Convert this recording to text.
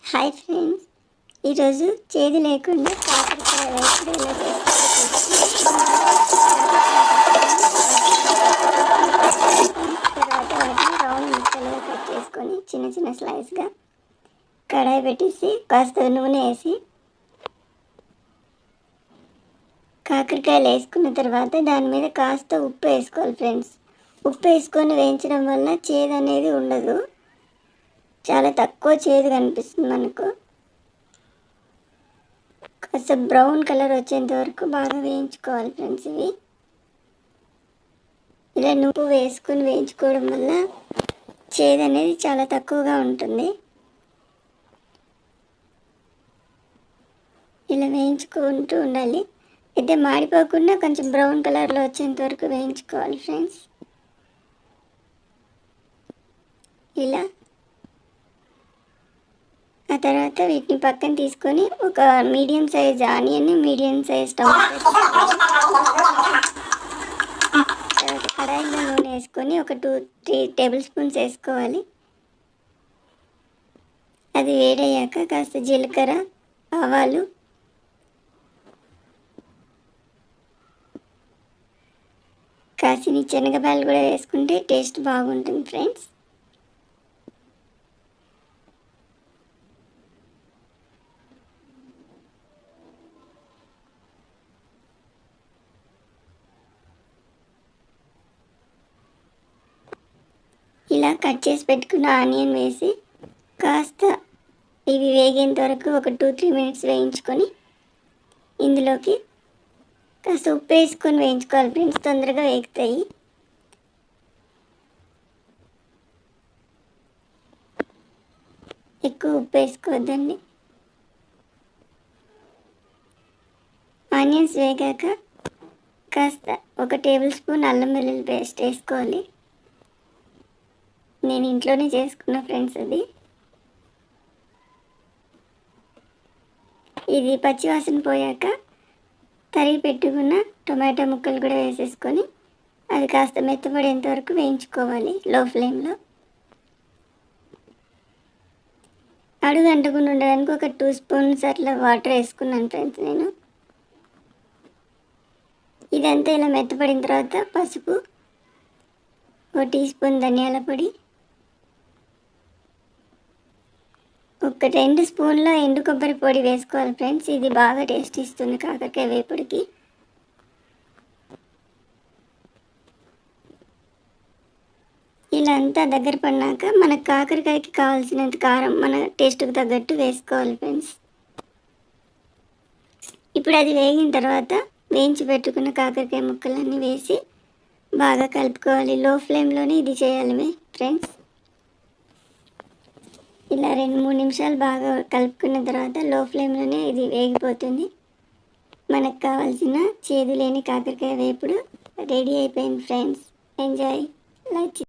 Hi friends, ఈరోజు చేదు లేకుండా కాకరకాయ వేపుడు ఎలా తర్వాత వాటిని రౌండ్ ముక్కలుగా కట్ చేసుకొని చిన్న చిన్న స్లైస్గా కడాయి పెట్టేసి కాస్త నూనె వేసి కాకరకాయలు వేసుకున్న తర్వాత దాని మీద కాస్త ఉప్పు వేసుకోవాలి ఫ్రెండ్స్. ఉప్పు వేసుకొని వేయించడం వల్ల చేదు అనేది ఉండదు, చాలా తక్కువ చేదు కనిపిస్తుంది మనకు. కాస్త బ్రౌన్ కలర్ వచ్చేంత వరకు బాగా వేయించుకోవాలి ఫ్రెండ్స్. ఇవి ఇలా నువ్వు వేసుకొని వేయించుకోవడం వల్ల చేదు అనేది చాలా తక్కువగా ఉంటుంది. ఇలా వేయించుకుంటూ ఉండాలి. అయితే మాడిపోకుండా కొంచెం బ్రౌన్ కలర్లో వచ్చేంత వరకు వేయించుకోవాలి ఫ్రెండ్స్. ఇలా ఆ తర్వాత వీటిని పక్కన తీసుకొని ఒక medium size onion, medium size tomato తర్వాత కడాయిలో నూనె వేసుకొని ఒక 2-3 టేబుల్ స్పూన్స్ వేసుకోవాలి. అది వేడయ్యాక కాస్త జీలకర్ర, ఆవాలు, కాసిని శనగపాయలు కూడా వేసుకుంటే టేస్ట్ బాగుంటుంది ఫ్రెండ్స్. ఇలా కట్ చేసి పెట్టుకున్న ఆనియన్ వేసి కాస్త ఇవి వేగేంత వరకు ఒక 2-3 మినిట్స్ వేయించుకొని ఇందులోకి కాస్త ఉప్పు వేసుకొని వేయించుకోవాలి ఫ్రెండ్స్, తొందరగా వేగుతాయి. ఎక్కువ ఉప్పు వేసుకోవద్దండి. ఆనియన్స్ వేగాక కాస్త ఒక టేబుల్ స్పూన్ అల్లం వెల్లుల్లి పేస్ట్ వేసుకోవాలి. నేను ఇంట్లోనే చేసుకున్న ఫ్రెండ్స్ అది. ఇది పచ్చివాసన పోయాక తరిగి పెట్టుకున్న టొమాటో ముక్కలు కూడా వేసేసుకొని అది కాస్త మెత్తపడేంత వరకు వేయించుకోవాలి లో ఫ్లేమ్లో. అడుగు అంటకుండా ఉండడానికి ఒక 2 స్పూన్స్ అట్లా వాటర్ వేసుకున్నాను ఫ్రెండ్స్ నేను. ఇదంతా ఇలా మెత్తపడిన తర్వాత పసుపు, 1 టీ స్పూన్ ధనియాల పొడి, ఒక 2 స్పూన్ల ఎండు కొబ్బరి పొడి వేసుకోవాలి ఫ్రెండ్స్. ఇది బాగా టేస్ట్ ఇస్తుంది కాకరకాయ వేపుడికి. ఇలా అంతా దగ్గర పడినాక మనకు కాకరకాయకి కావాల్సినంత కారం మన టేస్ట్కి తగ్గట్టు వేసుకోవాలి ఫ్రెండ్స్. ఇప్పుడు అది వేగిన తర్వాత వేయించి పెట్టుకున్న కాకరకాయ ముక్కలన్నీ వేసి బాగా కలుపుకోవాలి. లో ఫ్లేమ్లోనే ఇది చేయాలి ఫ్రెండ్స్. ఇలా 2-3 నిమిషాలు బాగా కలుపుకున్న తర్వాత లో ఫ్లేమ్లోనే ఇది వేగిపోతుంది. మనకు కావాల్సిన చేదు లేని కాకరకాయ వేపుడు రెడీ అయిపోయింది ఫ్రెండ్స్. ఎంజాయ్. లైక్